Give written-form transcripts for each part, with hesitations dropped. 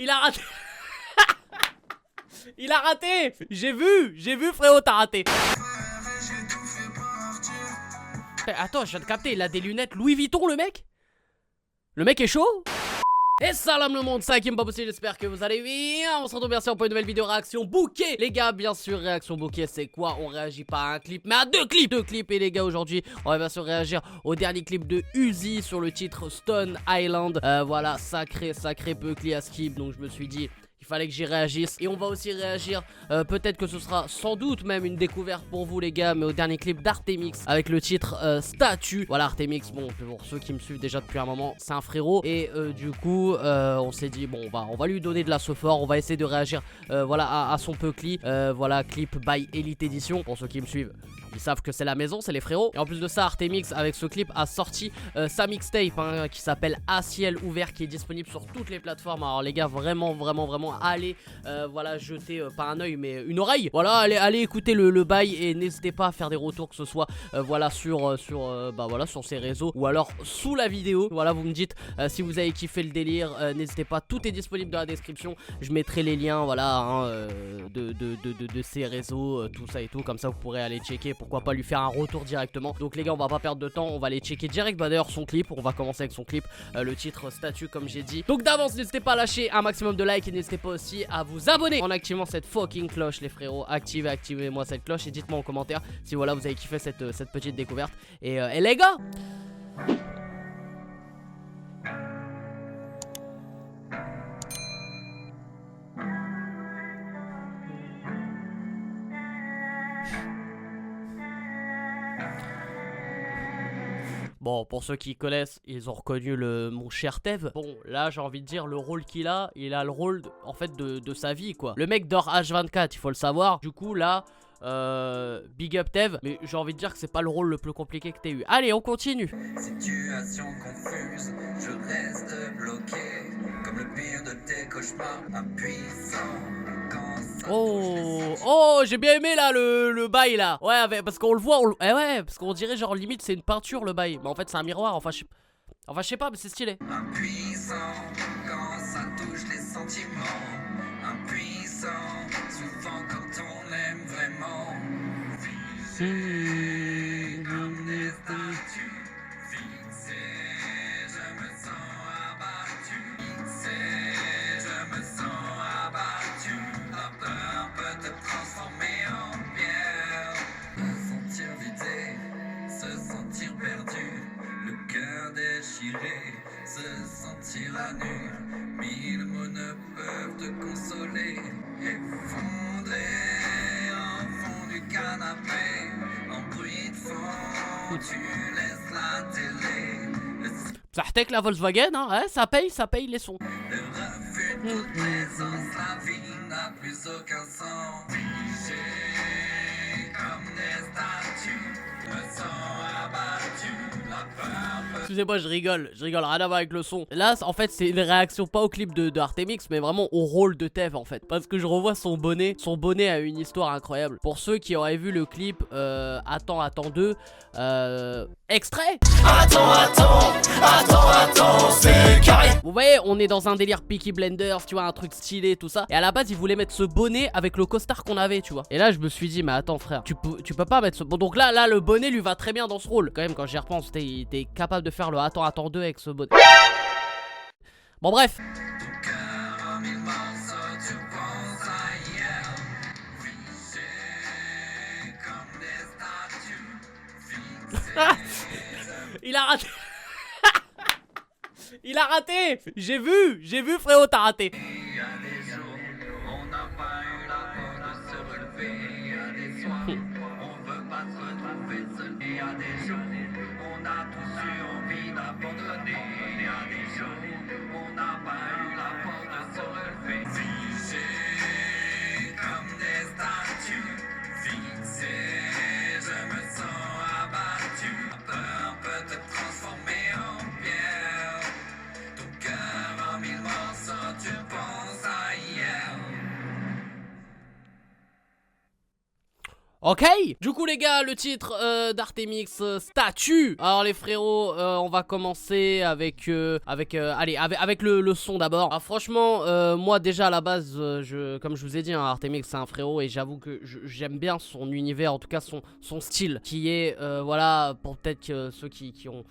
Il a raté. Il a raté. J'ai vu frérot, t'as raté. Attends, je viens de capter, il a des lunettes Louis Vuitton le mec. Le mec est chaud. Et salam le monde, c'est Hakim Babossi, j'espère que vous allez bien. On se retrouve bien sûr pour une nouvelle vidéo réaction bouquet. Les gars, bien sûr, réaction bouquet, c'est quoi? On réagit pas à un clip, mais à deux clips. Et les gars, aujourd'hui, on va bien sûr réagir au dernier clip de Uzi sur le titre Stone Island. Voilà, sacré Buckley à skip, donc je me suis dit... il fallait que j'y réagisse. Et on va aussi réagir, peut-être que ce sera sans doute même une découverte pour vous les gars, mais au dernier clip d'Artemix avec le titre Statue. Voilà, Artemix, bon, pour ceux qui me suivent déjà depuis un moment, c'est un frérot. Et du coup, on s'est dit, bon, on va lui donner de la fort. On va essayer de réagir voilà, à son Buckley. Voilà, clip by Elite Edition. Pour ceux qui me suivent, ils savent que c'est la maison, c'est les frérots. Et en plus de ça, Artemix avec ce clip a sorti sa mixtape hein, qui s'appelle À Ciel Ouvert, qui est disponible sur toutes les plateformes. Alors les gars, vraiment allez voilà, jeter pas un oeil mais une oreille. Voilà, allez écouter le bail et n'hésitez pas à faire des retours, que ce soit voilà sur ces réseaux ou alors sous la vidéo. Voilà, vous me dites si vous avez kiffé le délire. N'hésitez pas, tout est disponible dans la description. Je mettrai les liens voilà hein, de ces réseaux, tout ça et tout, comme ça vous pourrez aller checker. Pourquoi pas lui faire un retour directement. Donc les gars, on va pas perdre de temps, on va aller checker direct. Bah d'ailleurs son clip, on va commencer avec son clip, le titre Statue comme j'ai dit. Donc d'avance, n'hésitez pas à lâcher un maximum de likes et n'hésitez pas aussi à vous abonner en activant cette fucking cloche les frérots. Activez-moi cette cloche et dites-moi en commentaire si voilà vous avez kiffé cette petite découverte. Et les gars, bon, pour ceux qui connaissent, ils ont reconnu mon cher Tev. Bon, là, j'ai envie de dire, le rôle qu'il a, il a le rôle, en fait, de sa vie, quoi. Le mec dort H24, il faut le savoir. Du coup, là, big up Tev. Mais j'ai envie de dire que c'est pas le rôle le plus compliqué que t'aies eu. Allez, on continue. Situation confuse, je reste bloqué. Comme le pire de tes cauchemars, impuissant. Oh, j'ai bien aimé là le bail là. Ouais, parce qu'on le voit, ouais, parce qu'on dirait genre limite c'est une peinture le bail. Mais en fait c'est un miroir, enfin je sais pas, mais c'est stylé. Impuissant quand ça touche les sentiments. Impuissant, souvent quand on aime vraiment. Figé comme des statues. Fixé, je me sens abattu. Fixé, je me sens abattu. La peur peut te transformer en pierre. Se sentir vidé, se sentir perdu. Le cœur déchiré, se sentir à nu. Mille mots ne peuvent te consoler. Effondré en fond du canapé, en bruit de fond, tu laisses la télé. Ça retèque la Volkswagen, hein, ouais, ça paye les sons. Le refus de toute présence, la vie n'a plus aucun sens. Figé comme des statues, me sens abattu, la peur. Excusez-moi, je rigole, rien à voir avec le son. Là, en fait, c'est une réaction pas au clip de Artemix, mais vraiment au rôle de Tev en fait. Parce que je revois son bonnet a une histoire incroyable. Pour ceux qui auraient vu le clip, attends 2, extrait. Attends, c'est carré. Vous voyez, on est dans un délire Peaky Blinders, tu vois, un truc stylé, tout ça. Et à la base, ils voulaient mettre ce bonnet avec le costard qu'on avait, tu vois. Et là, je me suis dit, mais attends frère, tu peux pas mettre ce... Bon, donc là, le bonnet lui va très bien dans ce rôle. Quand même, quand j'y repense, t'es capable de faire le attends 2 avec ce bonnet. Bon, bref. Il a raté. Il a raté. J'ai vu frérot, t'as raté. Il y a des jours, on n'a pas eu la force de se relever. Il y a des soirs, on veut pas se retrouver seul. Il y a des jours, on a tous eu envie d'abandonner. Il y a des jours, on n'a pas eu la force de se relever. Figé comme des statues, fixé, je me sens abattu. La peur peut te transformer en pierre. Ton cœur en mille morceaux, tu penses à hier. Ok. Du coup les gars, le titre d'Artemix, Statue. Alors les frérots, on va commencer avec le son d'abord. Ah, franchement, moi déjà à la base, comme je vous ai dit, hein, Artemix c'est un frérot et j'avoue que j'aime bien son univers, en tout cas son style, qui est, voilà, pour peut-être que ceux qui ont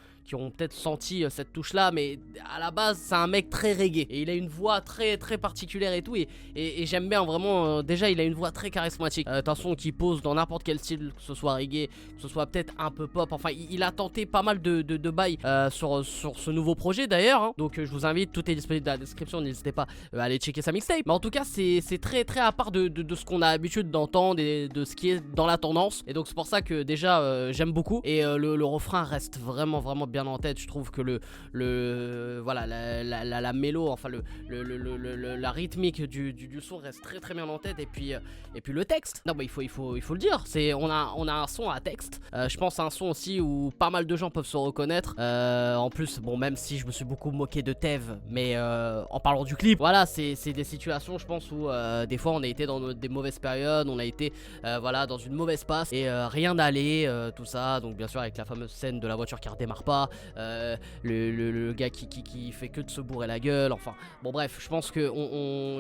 peut-être senti cette touche là, mais à la base c'est un mec très reggae et il a une voix très très particulière et tout, et j'aime bien vraiment, déjà il a une voix très charismatique, un son qui pose dans n'importe quel style, que ce soit reggae, que ce soit peut-être un peu pop, enfin il a tenté pas mal de bails sur ce nouveau projet d'ailleurs, hein. Donc je vous invite, tout est disponible dans la description, n'hésitez pas à aller checker sa mixtape, mais en tout cas c'est très très à part de ce qu'on a l'habitude d'entendre et de ce qui est dans la tendance, et donc c'est pour ça que déjà j'aime beaucoup, et le refrain reste vraiment bien en tête. Je trouve que voilà, la mélo, enfin la rythmique du son reste très bien en tête, et puis le texte, non bah il faut le dire, on a un son à texte, je pense à un son aussi où pas mal de gens peuvent se reconnaître, en plus bon, même si je me suis beaucoup moqué de Tev, mais en parlant du clip, voilà, c'est des situations je pense où des fois on a été dans des mauvaises périodes, on a été voilà, dans une mauvaise passe, et rien n'allait, tout ça, donc bien sûr avec la fameuse scène de la voiture qui redémarre pas, le gars qui fait que de se bourrer la gueule, enfin bon bref, je pense que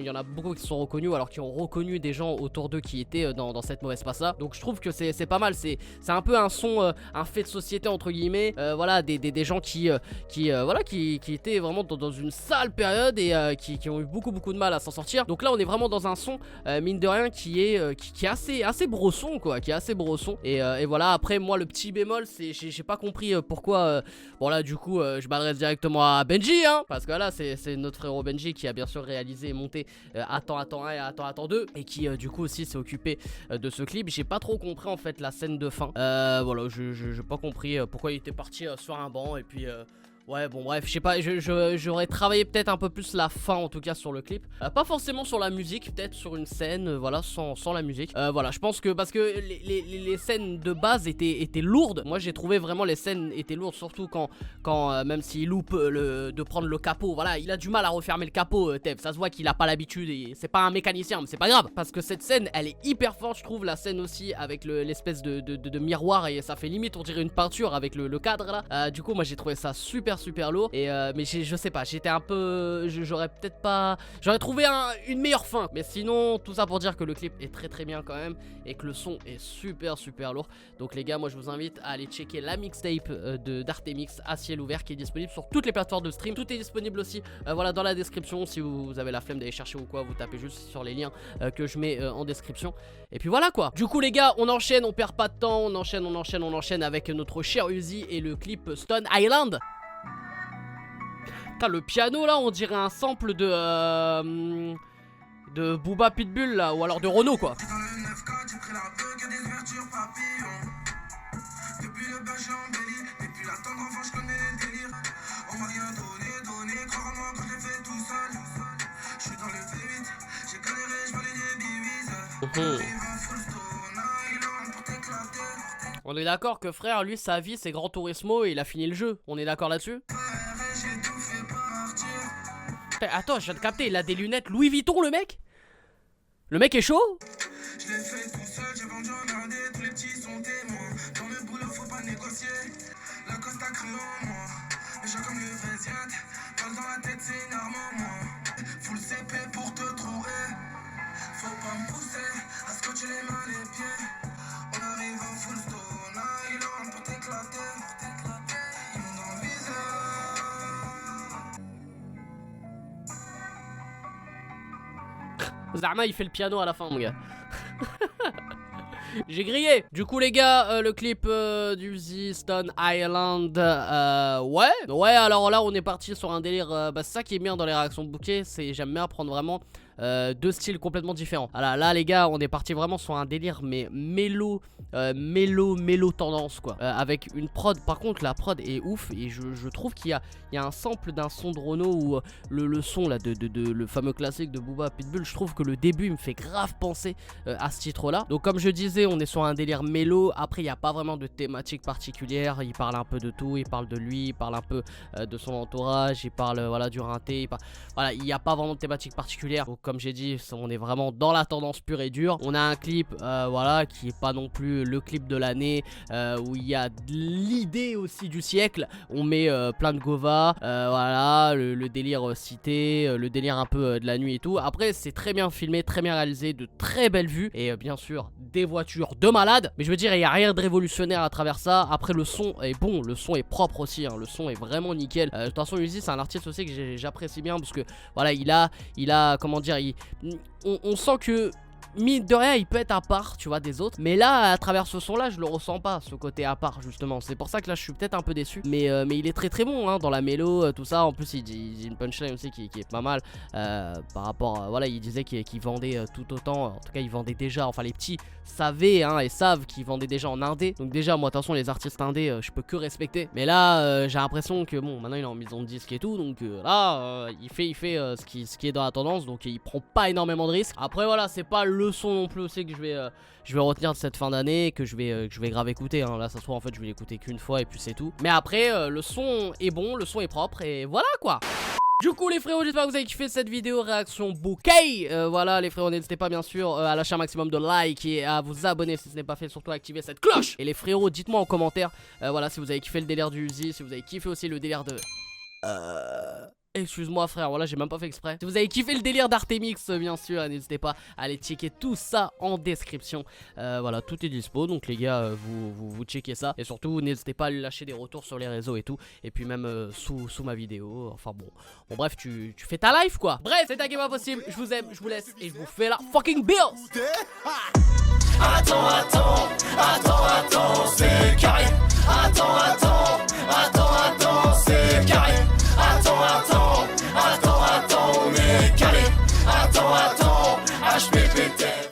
il y en a beaucoup qui se sont reconnus, alors qui ont reconnu des gens autour d'eux qui étaient dans cette mauvaise passe là, donc je trouve que c'est pas mal, c'est un peu un son, un fait de société entre guillemets, voilà, des gens qui étaient vraiment dans une sale période, et qui ont eu beaucoup de mal à s'en sortir, donc là on est vraiment dans un son, mine de rien, qui est assez brosson quoi, qui est assez brosson, et voilà. Après moi le petit bémol, c'est j'ai pas compris pourquoi, bon là du coup je m'adresse directement à Benji, hein, parce que là c'est notre frérot Benji qui a bien sûr réalisé et monté Attends 1 et Attends 2, et qui du coup aussi s'est occupé de ce clip. J'ai pas trop compris en fait la scène de fin, voilà, j'ai pas compris pourquoi il était parti sur un banc, et puis ouais bon bref, je sais pas, j'aurais travaillé peut-être un peu plus la fin en tout cas sur le clip, pas forcément sur la musique, peut-être sur une scène, voilà, sans la musique, voilà, je pense que parce que les scènes de base étaient lourdes. Moi j'ai trouvé vraiment les scènes étaient lourdes, surtout quand même s'il loupe de prendre le capot, voilà, il a du mal à refermer le capot, Tev, ça se voit qu'il a pas l'habitude, et c'est pas un mécanicien, mais c'est pas grave, parce que cette scène elle est hyper forte, je trouve. La scène aussi avec l'espèce de miroir, et ça fait limite on dirait une peinture avec le cadre là, du coup moi j'ai trouvé ça super lourd, et mais je sais pas, j'étais un peu, j'aurais peut-être pas, j'aurais trouvé une meilleure fin, mais sinon tout ça pour dire que le clip est très bien quand même, et que le son est super lourd. Donc les gars, moi je vous invite à aller checker la mixtape d'Artemix à ciel ouvert, qui est disponible sur toutes les plateformes de stream. Tout est disponible aussi voilà, dans la description, si vous avez la flemme d'aller chercher ou quoi, vous tapez juste sur les liens que je mets en description, et puis voilà quoi. Du coup les gars, on enchaîne, on perd pas de temps, on enchaîne avec notre cher Uzi et le clip Stone Island. Putain, le piano là, on dirait un sample de Booba Pitbull là, ou alors de Renault quoi. On est d'accord que frère, lui sa vie c'est Gran Turismo et il a fini le jeu, on est d'accord là-dessus? Attends, je viens de capter, il a des lunettes Louis Vuitton le mec? Le mec est chaud? Je l'ai fait tout seul, j'ai vendu en regardé, tous les petits sont témoins. Dans le boulot faut pas négocier, la coste a cru en moi. Les gens comme le vrai Ziad, parle dans la tête c'est une arme en moi. Full CP pour te trouver, faut pas me pousser, à scotcher les mains les pieds. On arrive en full stone island pour t'éclater, ils m'ont dans le viseur. Zama il fait le piano à la fin mon gars. J'ai grillé. Du coup les gars, le clip d'Uzi, Stone Island, ouais alors là on est parti sur un délire, c'est ça qui est bien dans les réactions de bouquet, c'est j'aime bien prendre vraiment deux styles complètement différents. Voilà, là les gars on est parti vraiment sur un délire mais mélo tendance quoi, avec une prod. Par contre la prod est ouf, et je trouve qu'il y a un sample d'un son de Renault, ou le son là le fameux classique de Booba Pitbull. Je trouve que le début me fait grave penser à ce titre là. Donc comme je disais, on est sur un délire mélo. Après il n'y a pas vraiment de thématique particulière, il parle un peu de tout, il parle de lui, il parle un peu de son entourage, il parle voilà du rinté, voilà, il n'y a pas vraiment de thématique particulière. Donc comme j'ai dit, on est vraiment dans la tendance pure et dure. On a un clip, voilà, qui est pas non plus le clip de l'année, où il y a l'idée aussi du siècle. On met plein de Gova, voilà, le délire cité, le délire un peu de la nuit et tout. Après, c'est très bien filmé, très bien réalisé, de très belles vues et bien sûr des voitures de malade. Mais je veux dire, il n'y a rien de révolutionnaire à travers ça. Après, le son est bon, le son est propre aussi, hein. Le son est vraiment nickel. De toute façon, Uzi, c'est un artiste aussi que j'apprécie bien parce que voilà, il a comment dire, on sent que mine de rien il peut être à part, tu vois, des autres. Mais là, à travers ce son là, je le ressens pas, ce côté à part justement. C'est pour ça que là je suis peut-être un peu déçu. Mais il est très très bon, hein, dans la mélo, tout ça. En plus il dit une punchline aussi qui est pas mal, par rapport, voilà, il disait qu'il vendait tout autant. En tout cas il vendait déjà, enfin les petits savaient, hein, et savent qu'il vendait déjà en indé. Donc déjà moi de toute façon les artistes indés, je peux que respecter. Mais là j'ai l'impression que bon, maintenant il est en maison de disque et tout. Donc là il fait ce qui est dans la tendance. Donc il prend pas énormément de risques. Après voilà, c'est pas le son non plus aussi que je vais retenir de cette fin d'année, que je vais grave écouter, hein. Là ça se trouve en fait je vais l'écouter qu'une fois et puis c'est tout. Mais après le son est bon, le son est propre et voilà quoi. Du coup les frérots, j'espère que vous avez kiffé cette vidéo réaction bouquet. Voilà les frérots, n'hésitez pas bien sûr à lâcher un maximum de likes et à vous abonner si ce n'est pas fait, surtout à activer cette cloche. Et les frérots, dites-moi en commentaire, voilà, si vous avez kiffé le délire du Uzi, si vous avez kiffé aussi le délire de... Excuse-moi frère, voilà, j'ai même pas fait exprès. Si vous avez kiffé le délire d'Artemix, bien sûr, n'hésitez pas à aller checker tout ça en description. Voilà, tout est dispo, donc les gars, vous checkez ça. Et surtout, n'hésitez pas à lui lâcher des retours sur les réseaux et tout. Et puis même sous ma vidéo, enfin bon bref, tu fais ta life quoi. Bref, c'était Game Impossible, je vous aime, je vous laisse et je vous fais la fucking bills. Attends,